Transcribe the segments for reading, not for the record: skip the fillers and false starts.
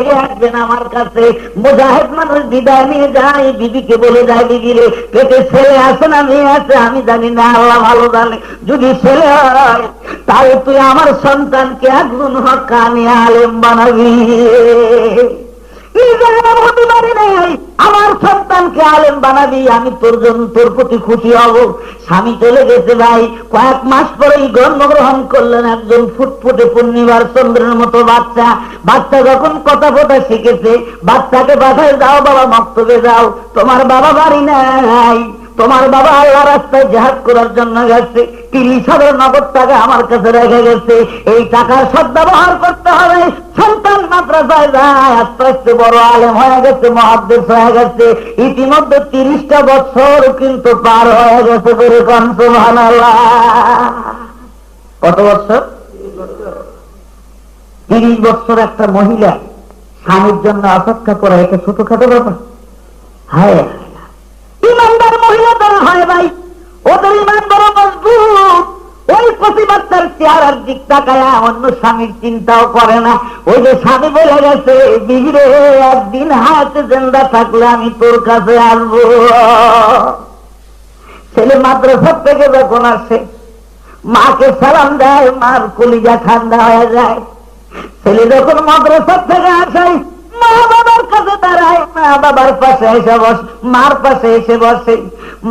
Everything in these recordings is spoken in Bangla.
আসবেন আমার কাছে। মুজাহিদ মানুষ বিদায় নিয়ে যায়, বিবিকে বলে যায়, বিবি রে পেটে ছেলে আছে না মেয়ে আছে আমি জানি না, আল্লাহ ভালো জানে। যদি ছেলে হয় তাহলে তুই আমার সন্তানকে একজন হক্কানি আলেম বানাবি। হতে পারি নাই, আমার সন্তানকে আলেম বানাবি, আমি তোর জন্য তোর প্রতি খুশি হব। স্বামী চলে গেছে ভাই, কয়েক মাস পরেই জন্মগ্রহণ করলেন একজন ফুটফুটে পূর্ণিমার চন্দ্রের মতো বাচ্চা। বাচ্চা যখন কথা ফোটা শিখেছে, বাচ্চাকে পাঠায়, যাও বাবা মক্তবে যাও, তোমার বাবা বাড়ি নাই, তোমার বাবা আল্লাহ রাস্তায় জিহাদ করার জন্য গেছে, 30,000 নগদ টাকা আমার কাছে রেখে গেছে, এই টাকার সদ্ব্যবহার করতে হবে। সন্তান মাদ্রাসায় যায়, আস্তে আস্তে বড় আলেম হয়ে গেছে, মুহাদ্দিস হয়ে গেছে। ইতিমধ্যে 30টা বছর কিন্তু পার হয়ে গেছে। করে কোন সুবহানাল্লাহ। কত বছর? 30 বছর একটা মহিলা স্বামীর জন্য অপেক্ষা করে, এটা ছোটখাটো ব্যাপার? হ্যাঁ, ইমানদার মহিলা তারা হয় ভাই, ওদের ইমান বড় মজবুত। ওই প্রতিবাদটার চেহারার দিক তাকায় অন্য স্বামীর চিন্তাও করে না। ওই যে স্বামী বলে গেছে, বিবিরে একদিন হাতে জিন্দা থাকলে আমি তোর কাছে আসবো। ছেলে মাদ্রাসা থেকে যখন আসে, মাকে সালাম দেয়, মার কলিজা ঠান্ডা হয়ে যায়। ছেলে যখন মাদ্রাসা থেকে আসে, মা বাবার কাছে দাঁড়ায়, মা বাবার পাশে এসে বসে, মার পাশে এসে বসে।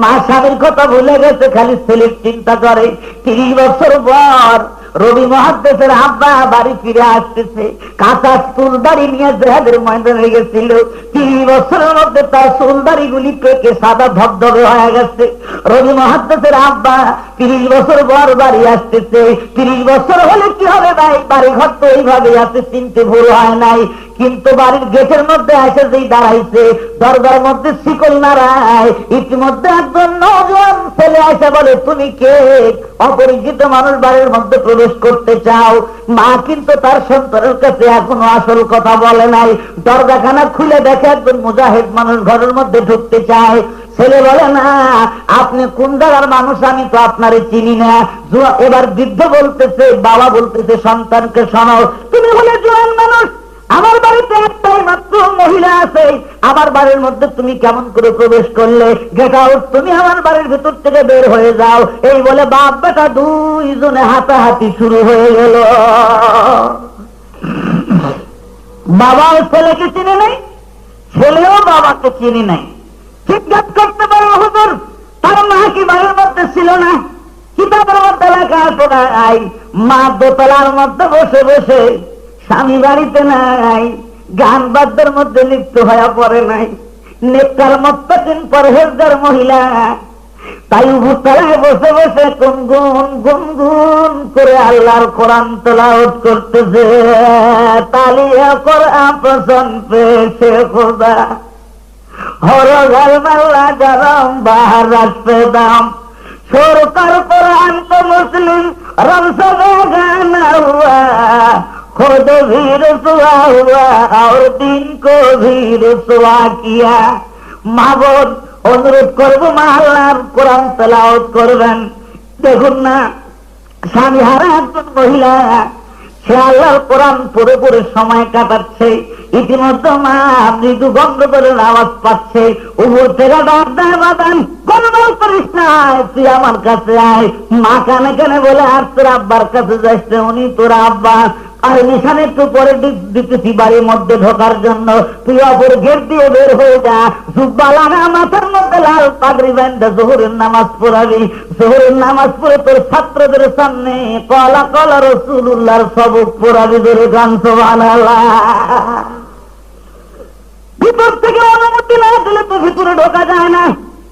মা স্বামীর কথা ভুলে গেছে, খালি ছেলের চিন্তা করে। 30 বছর পর রবি মুহাদ্দিসের আব্বা বাড়ি ফিরে আসতেছে, কাঁচা চুল দাড়ি নিয়ে জিহাদের ময়দানে গেছিল। 30 বছরের মধ্যে তার চুল দাড়ি গুলি পেকে সাদা ধবধবে হয়ে গেছে। রবি মুহাদ্দিসের আব্বা 30 বছর পর বাড়ি আসতেছে। 30 বছর হলে কি হবে ভাই, বাড়ি ঘর তো এইভাবে আছে, চিনতে ভুল হয় নাই। কিন্তু বাড়ির গেটের মধ্যে এসে যেই দাঁড়াইছে, দরজার মধ্যে শিকল নাড়ায়, ইতিমধ্যে একজন নওজোয়ান ছেলে এসে বলে, তুমি কে? অপরিচিত মানুষ বাড়ির মধ্যে প্রবেশ করতে চাও? মা কিন্তু তার সন্তানের কাছে এখনো আসল কথা বলে নাই। দরজাখানা খুলে দেখে একজন মুজাহিদ মানুষ ঘরের মধ্যে ঢুকতে চায়। ছেলে বলে, না, আপনি কোন জায়গার মানুষ, আমি তো আপনারে চিনি না। এবার বৃদ্ধ বলতেছে, বাবা বলতেছে সন্তানকে, শোনাও, তুমি হলে জোয়ান মানুষ, আমার বাড়িতে একটাই মাত্র মহিলা আছে, আমার বাড়ির মধ্যে তুমি কেমন করে প্রবেশ করলে? গেট আউট, তুমি আমার বাড়ির ভিতর থেকে বের হয়ে যাও। এই বলে বাপ বেটা দুইজনে হাতাহাতি শুরু হয়ে গেল। বাবাও ছেলেকে চিনে নাই, ছেলেও বাবাকে চিনি নাই। জিজ্ঞাসা করতে পারো, হুজুর তার মা কি বাড়ির মধ্যে ছিল না? কিতাবের মধ্যে লেখা আছে না, মা দোতলার মধ্যে বসে বসে, স্বামী বাড়িতে নাই, গান বাদ্যের মধ্যে লিপ্ত হয়ে পড়ে নাই, নেককার মুত্তাকিন পরহেজগার মহিলা। তাই উপরতলায় বসে বসে গুনগুন গুনগুন করে আল্লাহর কোরআন তেলাওয়াত করতেছে। তালিয়া কোরআন পছন্দ পেয়েছে খোদা, হরগাল মাল্লা গরম বাহার রাখতে দাম, সরকার কোরআন তো মুসলিম রমসবে গানা হুয়া, खुद भी रुसवा हुआ और दिन को भी रुसवा किया। মা বোন অনুরোধ করবো, মা আল্লাহর কোরআন তেলাওয়াত করবেন। দেখুন না, স্বামী হারা একজন মহিলা, সে আল্লাহর কোরআন পড়ে পড়ে সময় কাটাচ্ছে। ইতিমধ্যে মা মৃদু গন্ধ করে আওয়াজ পাচ্ছে, উপর থেকে ডাক দেয়, বাদান গন্ডগোল করিস না, তুই আমার কাছে আয়। মা কানে কানে বলে, আর তোর আব্বার কাছে যাচ্ছে, উনি তোর আব্বা। আর নিশানে একটু পরে দিতেছি বাড়ির মধ্যে ঢোকার জন্য, তুই অপর গেট দিয়ে বের হয়ে যা, জুব্বা লাগা, মাথার মধ্যে লাল পাগড়ি বাঁধা জোহরের নামাজ পড়াবি। জোহরের নামাজ পড়ে তোর ছাত্রদের সামনে কলা কলা রাসূলুল্লাহর সবক পড়াবি। ধরে গান সুবহানাল্লাহ। ভিতর থেকে অনুমতি না দিলে তো ভিতরে ঢোকা যায় না।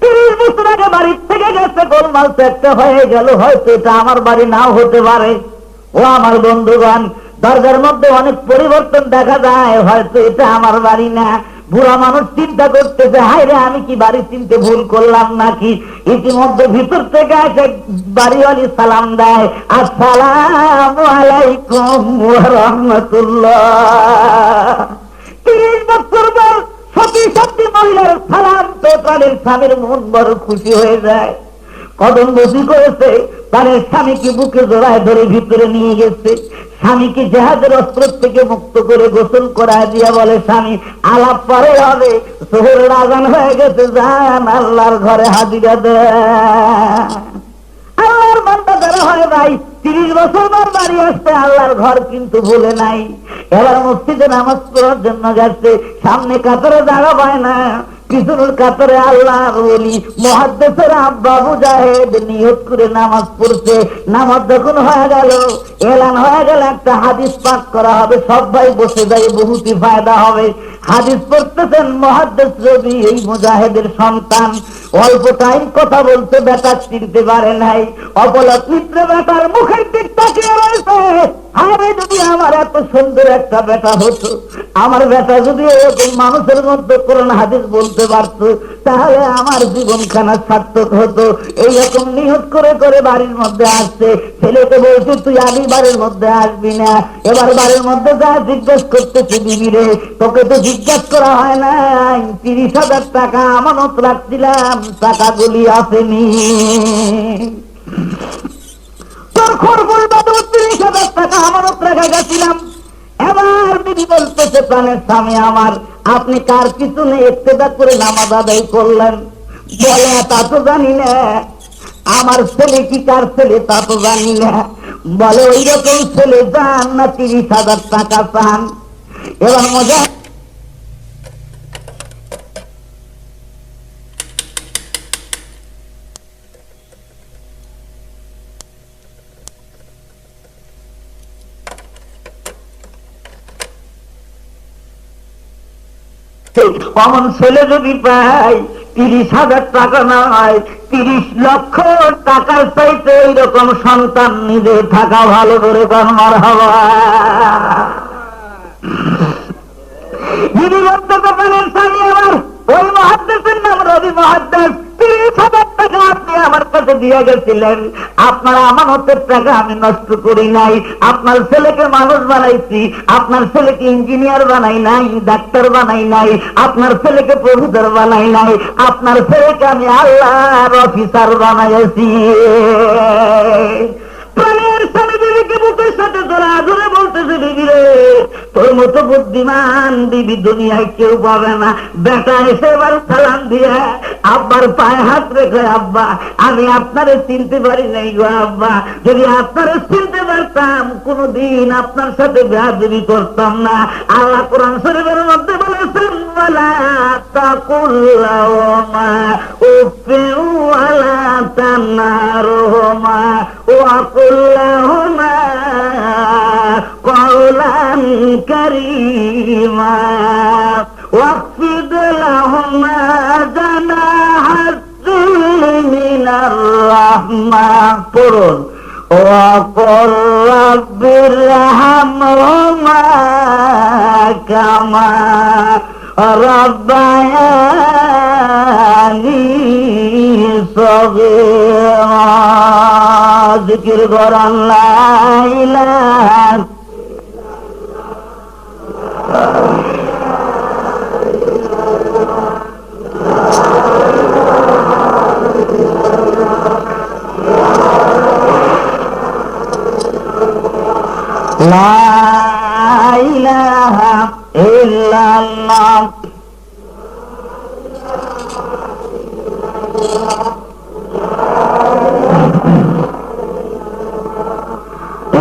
30 বছর আগে বাড়ির থেকে গেছে, গোলমাল তো একটা হয়ে গেল, হয়তো এটা আমার বাড়ি নাও হতে পারে। ও আমার বন্ধুগণ, দরজার মধ্যে অনেক পরিবর্তন দেখা যায়, হয়তো এটা আমার বাড়ি না। বুড়া মানুষ চিন্তা করতেছে, হায় রে আমি কি বাড়ি চিনতে ভুল করলাম নাকি? ইতিমধ্যে ভিতর থেকে এসে বাড়িওয়ালি সালাম দেয়, আসসালামু আলাইকুম ওয়া রাহমাতুল্লাহ। 30 বছর পর সতী সত্যি মহিলার সালাম তো তাদের স্বামীর মন বড় খুশি হয়ে যায়। কদম বসি করেছে, তার স্বামীকে বুকে জড়ায় ধরে ভিতরে নিয়ে গেছে। স্বামীকে জেহাদের অস্ত্র থেকে মুক্ত করে গোসল করায় দিয়া বলে, স্বামী আলাপ পরে হবে, শহরের আজান হয়ে গেছে, যান আল্লাহর ঘরে হাজিরা দেন। আল্লাহর বান্দা যারা হয় ভাই 30 বছর পর বাড়ি আসছে, আল্লাহর ঘর কিন্তু ভুলে নাই। এবার মসজিদে নামাজ পড়ার জন্য যাচ্ছে, সামনে কাতারে জায়গা পায় না, পিছনের কাতারে আল্লাহর ওলি মুহাদ্দিসের আব্বা মুজাহিদ নিয়ত করে নামাজ পড়ছে। নামাজ যখন হয়ে গেল, এলান হয়ে গেল, একটা হাদিস পাঠ করা হবে, সব ভাই বসে যায়, বহুতই ফায়দা হবে। হাদিস পড়তেছেন মুহাদ্দিস রবি, এই মুজাহিদের সন্তান, অল্প টাইম কথা বলতে বেটা চিনতে পারে নাই, অপলক মিত্রে বেটার মুখের দিক তাকিয়ে রয়েছে। আরে যদি আমার এত সুন্দর একটা বেটা হতো, আমার বেটা যদি এরকম মানুষের মধ্যে কোরআন হাদিস বলতে পারতো, তাহলে আমার জীবনখানা সার্থক হতো। এইরকম নিয়ত করে করে বাড়ির মধ্যে আসছে। ছেলেকে বলছে, তুই আগে বাড়ির মধ্যে আসবি না। এবার বাড়ির মধ্যে যা জিজ্ঞেস করতেছি, বিবি রে তোকে তো জিজ্ঞেস করা হয় নাই, 30,000 টাকা আমানত রাখছিলাম, টাকাগুলি আসেনি। তোর খরগোল বাদু 30,000 টাকা আমানত রেখে গেছিলাম। এবার বিবি বলতেছে, প্রাণের স্বামী আমার, আপনি কার পিছনে ইক্তেদা করে নামাজ আদায় করলেন? বলে, তা তো জানি না। আমার ছেলে কি কার ছেলে তা তো জানি না। বলে, ওই রকম ছেলে যান না 30,000 টাকা চান। এবার মজা, অমন ছেলে যদি পাই 30,000 টাকা নয়, 30 লক্ষ টাকার চাইতে এইরকম সন্তান নিজে থাকা ভালো করে কর্মার হওয়া। যিনি বলতে পারেন, স্বামী আমার ওই মুহাদ্দিসের নাম রবি মুহাদ্দিস, 30,000 টাকা আপনি আমার কাছে দিয়ে গেছিলেন, আপনার আমানতের টাকা আমি নষ্ট করি নাই। আপনার ছেলেকে মানুষ বানাইছি, আপনার ছেলেকে ইঞ্জিনিয়ার বানাই নাই, ডাক্তার বানাই নাই, আপনার ছেলেকে প্রফেসর বানাই নাই, আপনার ছেলেকে আমি আল্লাহর অফিসার বানাইছি। প্রাণের স্বামী বিবিকে বুকের সাথে ধরা ধরে বলতেছে, বিবি রে তোর মতো বুদ্ধিমান বিবি দুনিয়ায় কেউ পাবে না। বেটা এসে এবার সালাম দিয়ে আব্বার পায়ে হাত রেখে, আব্বা আমি আপনারে চিনতে পারি নাই গো আব্বা, যদি আপনারে চিনতে পারতাম কোনদিন আপনার সাথে বেয়াদবি করতাম না। আল্লাহ কোরআন শরীফের মধ্যে বলেছেন, ওয়ালা তাকুল লাহুমা উফিন ওয়ালা তানহারহুমা ওয়াকুল লাহুমা কওলান কারীমা ওয়াখফিদ লাহুমা জানাহা যুল্লি মিনার রাহমা। পড়ুন, ওয়াকুল রাব্বিরহামহুমা কামা রাব্বায়ানি সগীরা। জিকির করেন, লা ইলাহা লা ইলাহা ইল্লাল্লাহ।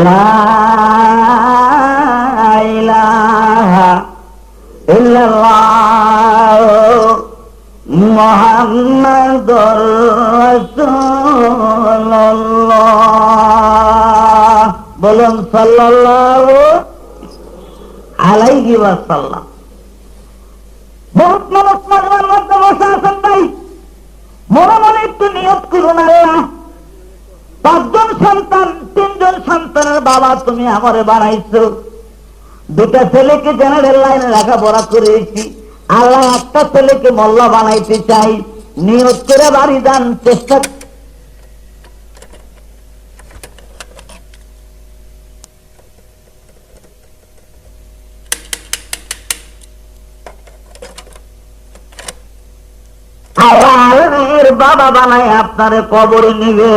লা ইলাহা ইল্লাল্লাহ মুহাম্মাদুর রাসূলুল্লাহ। বলুন সাল্লাল্লাহু আলাইহি ওয়াসাল্লাম। বহুত মানুষ মাঝে মধ্যে বসে আছেন ভাই, মনে মনে একটু নিয়ত করুন, আল্লাহ 5 জন সন্তান, 3 জন সন্তানের বাবা তুমি আমারে বানাইছো, 2টা ছেলেকে জেনারেল লাইনে লেখাপড়া করেছি, আল্লাহ একটা ছেলেকে মোল্লা বানাইতে চাই। নিয়ত করে বাড়ি যান, চেষ্টা আল্লাহর বাবা বানায় আপনারে কবরে নিবে।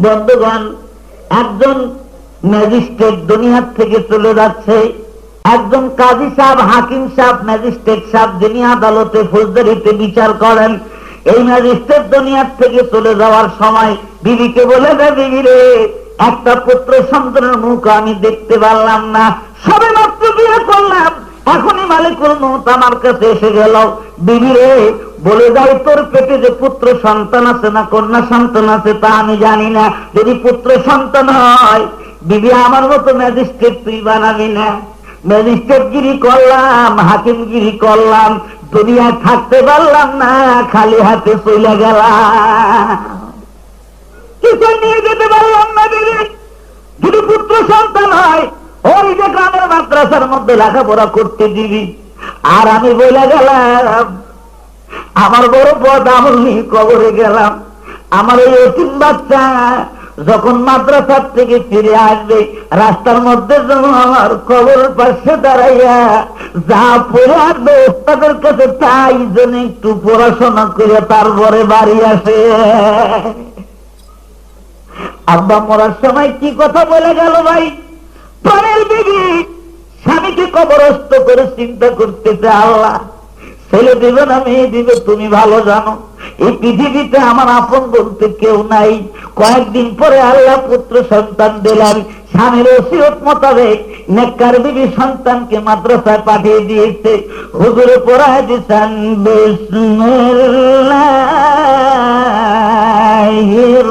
বন্ধুগণ, একজন ম্যাজিস্ট্রেট দুনিয়ার থেকে চলে যাচ্ছে। একজন কাজী সাহেব, হাকিম সাহেব, ম্যাজিস্ট্রেট সাহেব, যিনি আদালতে ফৌজদারিতে বিচার করেন, এই ম্যাজিস্ট্রেট দুনিয়ার থেকে চলে যাওয়ার সময় বিবিকে বলে দেয়, বিবি রে, একটা পুত্র সন্তানের মুখ আমি দেখতে পারলাম না, সবে মাত্র বিয়ে করলাম, এখনই মালিকুল মউত আমার কাছে এসে গেল। বিবি রে, বলে যাই, তোর পেটে যে পুত্র সন্তান আছে না কন্যা সন্তান আছে তা আমি জানি না। যদি পুত্র সন্তান হয়, বিবি আমার মতো ম্যাজিস্ট্রেট তুই বানাবি না। ম্যাজিস্ট্রেটগিরি করলাম, হাকিমগিরি করলাম, দুনিয়ায় থাকতে পারলাম না, খালি হাতে চলে গেলাম, কিছু নিয়ে যেতে পারলাম না। বিবি, যদি পুত্র সন্তান হয়, ওই যে গ্রামের মাদ্রাসার মধ্যে লেখাপড়া করতে দিবি। আর আমি বলে গেলাম, আমার বড় পদ আমল নিয়ে কবরে গেলাম। আমার এই এতিম বাচ্চা যখন মাদ্রাসার থেকে ফিরে আসবে, রাস্তার মধ্যে যখন আমার কবরের পাশে দাঁড়াইয়া যা পড়ে আসবে তাদের কাছে তাই যেন একটু পড়াশোনা করে তারপরে বাড়ি আসে। আব্বা মরার সময় কি কথা বলে গেল ভাই? প্রাণের বিবি স্বামীকে কবরস্থ করে চিন্তা করতেছে, আল্লাহ ছেলে দিবে না মেয়ে দিবে তুমি ভালো জানো, এই পৃথিবীতে আমার আপন বলতে কেউ নাই। কয়েকদিন পরে আল্লাহ পুত্র সন্তান দিলেন। স্বামীর ওসিয়ত মোতাবেক নেককার বিবি সন্তানকে মাদ্রাসায় পাঠিয়ে দিয়েছে। হুজুরে পড়ায় দিয়েছেন, বিসমিল্লাহির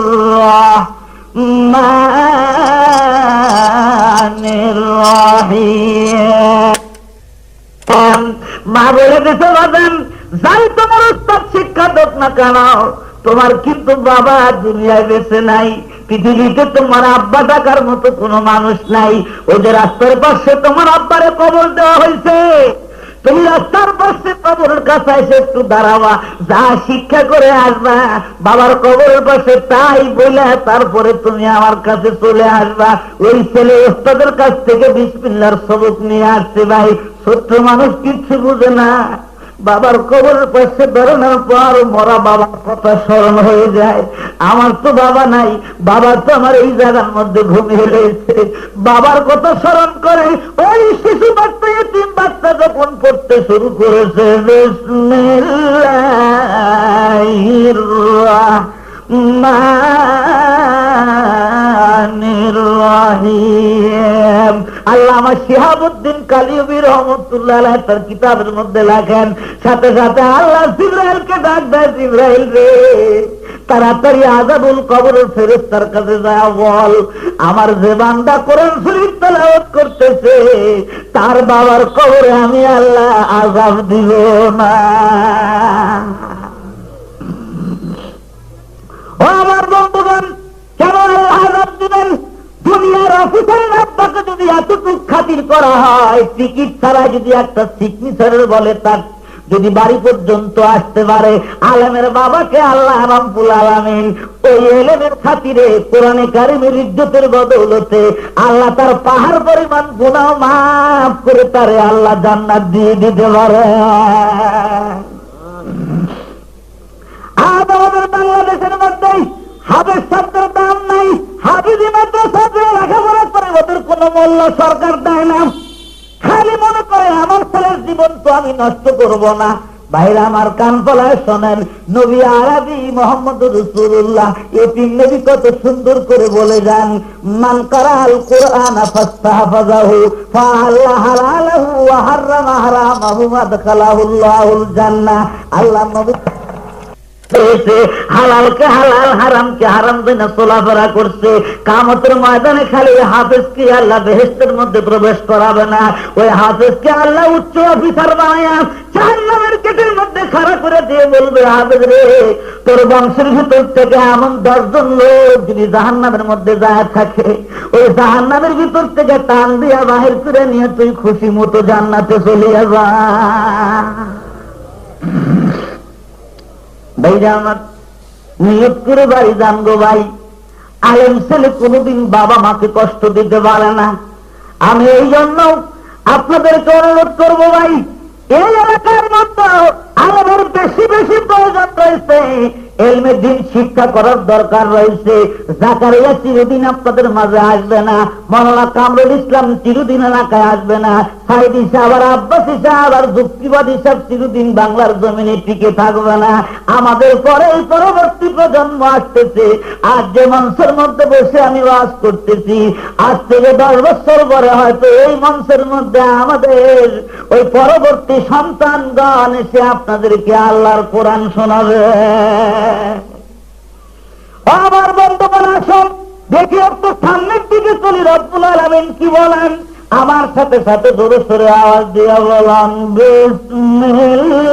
রাহমানির রাহিম। মা বলে দিতে পারবেন, যাই তোমার উস্তাদ শিক্ষা দোক না কেন, তোমার কিন্তু বাবা দুনিয়ায় বেঁচে নাই। পৃথিবীতে তোমার আব্বা ডাকার মতো কোনো মানুষ নাই। ওই যে রাস্তার পাশে তোমার আব্বারে কবর দেওয়া হয়েছে, তুমি রাস্তার পাশে কবরের কাছে এসে একটু দাঁড়াবা, যা শিক্ষা করে আসবা বাবার কবরের পাশে তাই বলে তারপরে তুমি আমার কাছে চলে আসবা। ওই ছেলে ওস্তাদের কাছ থেকে বিসমিল্লাহর সবক নিয়ে আসছে। ভাই, ছোট্ট মানুষ কিচ্ছু বুঝে না, বাবার কবরের পাশে বেরোনোর পর মরা বাবার কথা স্মরণ হয়ে যায়। আমার তো বাবা নাই, বাবা তো আমার এই জায়গার মধ্যে ঘুমিয়ে রয়েছে। বাবার কথা স্মরণ করে ওই শিশু বাচ্চা, এতিম বাচ্চা যখন পড়তে শুরু করেছে, বিসমিল্লাহির রাহমানির রাহিম। আল্লামা শিহাবুদ্দিন কালিউবি রহমতুল্লাহ আলাইহি তার কিতাবের মধ্যে লেখেন, সাথে সাথে আল্লাহ জিবরাইলকে ডাক দেয়, জিবরাইল রে, তাড়াতাড়ি আযাবুল কবরের ফেরেশতার কাছে যা বল, আমার যে বান্দা কোরআন শরীফ তেলাওয়াত করতেছে তার বাবার কবরে আমি আল্লাহ আযাব দিব না। ও আমার বন্ধুগণ, কেমন আল্লাহ আযাব দিবেন? দুনিয়ার অফিসারের আব্বাকে যদি এতটুকু খাতির করা হয়, টিকিট ছাড়া যদি একটা সিগনেচারের বলে তার যদি বাড়ি পর্যন্ত আসতে পারে, আলেমের বাবাকে আল্লাহ রাব্বুল আলামিন ওই এলেমের খাতিরে কোরআনে কারিমের ইজ্জতের বদৌলতে আল্লাহ তার পাহাড় পরিমাণ গুনাহ মাফ করে তারে আল্লাহ জান্নাত দিয়ে দিতে পারে। আজ আমাদের বাংলাদেশের মধ্যে হাফেজ শব্দের দাম নাই। হাফিজি মাদ্রাসা লেখাপড়া করে ওদের কোন মূল্য সরকার দেয় না। খালি মনে করে আমার ছেলের জীবন তো আমি নষ্ট করব না। ভাইরা আমার, কান ফলায় শোনেন, নবী আরবি মুহাম্মদ রাসূলুল্লাহ এতিম নবী কত সুন্দর করে বলে যান, মান কারাল কুরআন ফাস্তাহফাযাহু ফাআল্লাহ হালালাহু ওয়া হারামা হারামাহু আদখালাহুল্লাহুল জান্নাহ। আল্লাহ নবী হালালকে হালাল, হারামকে হারাম জেনে চলাফেরা করছে। কিয়ামতের ময়দানে খালি হাফেজকে আল্লাহ বেহেশতের মধ্যে প্রবেশ করাবে না, ওই হাফেজকে আল্লাহ উচ্চ অফিসার বানায়া জাহান্নামের গেটের মধ্যে খাড়া করে দিয়ে বলবে, হাফেজ রে, তোর বংশের ভিতর থেকে এমন 10 জন লোক যদি জাহান্নামের মধ্যে যায় থাকে, ওই জাহান্নামের ভিতর থেকে টান দিয়া বাহির করে নিয়ে তুই খুশি মতো জান্নাতে চলে যা। ভাইরা আমার, নিয়ত করে বাড়ি যান গো ভাই। আলেম ছেলে কোনদিন বাবা মাকে কষ্ট দিতে পারে না। আমি এই জন্য আপনাদেরকে অনুরোধ করবো ভাই, এই এলাকার মধ্যে আলেমের বেশি বেশি প্রয়োজন রয়েছে, এলমের দিন শিক্ষা করার দরকার রয়েছে। জাকারিয়া চিরদিন আপনাদের মাঝে আসবে না, মাওলানা কামরুল ইসলাম চিরদিন এলাকায় আসবে না, সাইদি সাহেব আর আব্বাসী সাহেব আর যুক্তিবাদী সাহেব চিরদিন বাংলার জমিনে টিকে থাকবে না। আমাদের পরে এই পরবর্তী প্রজন্ম আসতেছে। আজ যে মঞ্চের মধ্যে বসে আমি ওয়াজ করতেছি, আজ থেকে 10 বছর পরে হয়তো এই মঞ্চের মধ্যে আমাদের ওই পরবর্তী সন্তানগণ এসে আপনাদেরকে আল্লাহর কোরআন শোনাবে। আমার বন্ধুগণ, আসুন দেখি একটু সামনের দিকে চলি, রব্বুল আলামিন কি বলেন। আমার সাথে সাথে জোরে সোরে আওয়াজ দিয়ে বলেন, বিসমিল্লাহির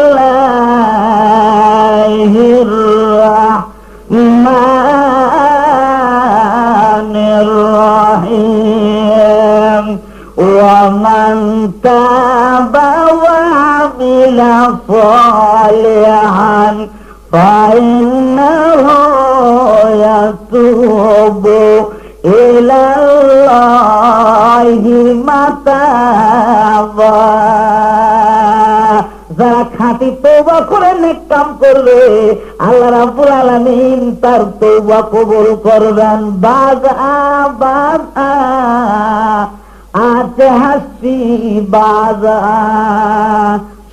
রাহমানির রাহিম। ومن تاب وعمل صالحا فإنه يتوب إلى الله متابا। যারা খাঁটি তওবা করে নেক কাম করবে, আল্লাহ রাব্বুল আলামিন তার তওবা কবুল করবেন। বাজা আছে হাসি বাজা,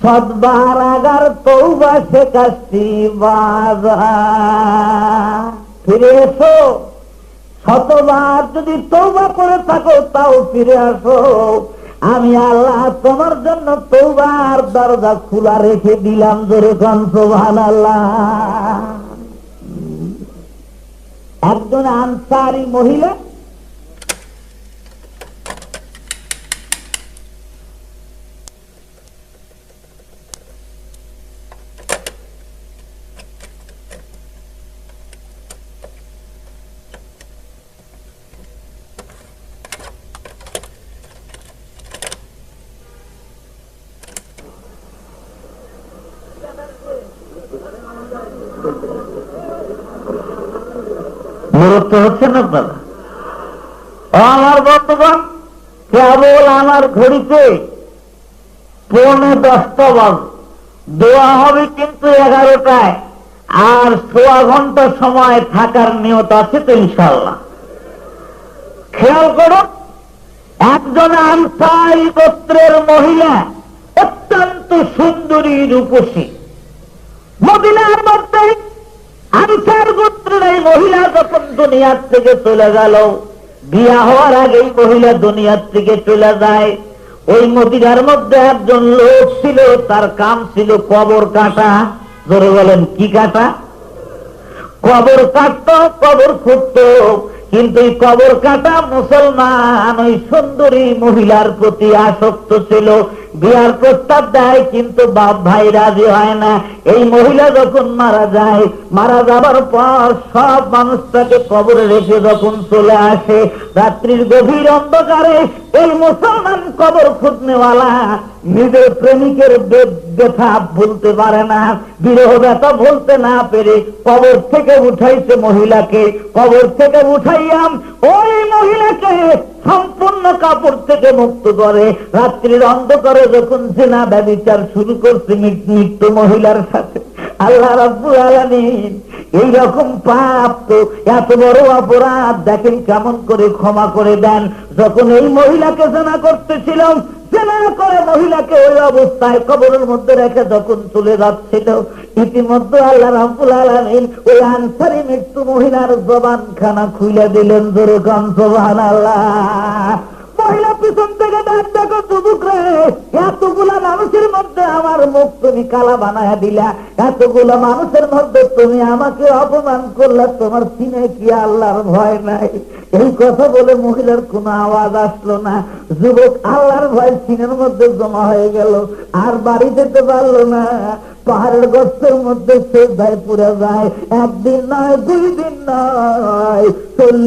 সদবার আগার তওবা সে কাশি বাজা। ফিরে এসো, শতবার যদি তওবা করে থাকো তাও ফিরে আসো। আমি আল্লাহ তোমার জন্য তওবার দরজা খোলা রেখে দিলাম। জোরে কোন সুবহানাল্লাহ। একজন আনসারী মহিলা বিরক্ত হচ্ছেন আপনারা? আমার বর্তমান কেবল আমার ঘড়িতে 9:45 বাজে, দোয়া হবে কিন্তু 11টায়, আর 1.25 ঘন্টা সময় থাকার নিয়ত আছে তো ইনশাআল্লাহ। খেয়াল করুন, একজন আনসারী গোত্রের মহিলা, অত্যন্ত সুন্দরী রূপসী, মদিনার মধ্যে আনসার গোত্রের এই মহিলা যখন দুনিয়ার থেকে চলে গেল, বিয়া হওয়ার আগেই মহিলা দুনিয়ার থেকে চলে যায়। ওই মদিনার মধ্যে একজন লোক ছিল, তার কাম ছিল কবর কাটা। ধরে বলেন কি কাটা? কবর কাটত, কবর খুঁড়ত। কিন্তু এই কবর কাটা মুসলমান ওই সুন্দরী মহিলার প্রতি আসক্ত ছিল। বিয়ার প্রস্তাব দেয় কিন্তু বাপ ভাই রাজি হয় না। এই মহিলা যখন মারা যায়, মারা যাবার পর সব মানুষটাকে কবরে রেখে যখন চলে আসে, রাত্রির গভীর অন্ধকারে এই মুসলমান কবর খুঁজনেওয়ালা নিজের প্রেমিকের ব্যথা ভুলতে পারে না, বিরহ ব্যথা ভুলতে না পেরে কবর থেকে উঠাইছে মহিলাকে। কবর থেকে উঠাইয়াম ওই মহিলাকে সম্পূর্ণ কাপড় থেকে মুক্ত করে রাত্রির অন্ধকারে যখন জিনা ব্যভিচার শুরু করছে মৃত্যু মহিলার সাথে। আল্লাহ রাব্বুল আলামিন এইরকম পাপ, তো এত বড় অপরাধ দেখেন কেমন করে ক্ষমা করে দেন। যখন এই মহিলাকে জিনা করতেছিলাম, জিনা করে মহিলাকে ওই অবস্থায় কবরের মধ্যে রেখে যখন চলে যাচ্ছিল, ইতিমধ্যে আল্লাহ রাব্বুল আলামিন ওই আনসারী মৃত্যু মহিলার জবানখানা খুলে দিলেন। জোরে কোন সুবহানাল্লাহ। মহিলা পিছন থেকে ডাক, দেখো যুবক রে, এতগুলা মানুষের মধ্যে আমার মুখ তুমি কালা বানায়া দিলা, এতগুলা মানুষের মধ্যে তুমি আমাকে অপমান করলা, তোমার সিনে কি আল্লাহর ভয় নাই? এই কথা বলে মহিলার কোনো আওয়াজ আসলো না। যুবক আল্লাহর ভয় সিনের মধ্যে জমা হয়ে গেল, আর বাড়ি যেতে পারলো না। পাহাড়ের গর্তের মধ্যে সে যায় পুরে যায়। একদিন নয়, 2 দিন নয়, 40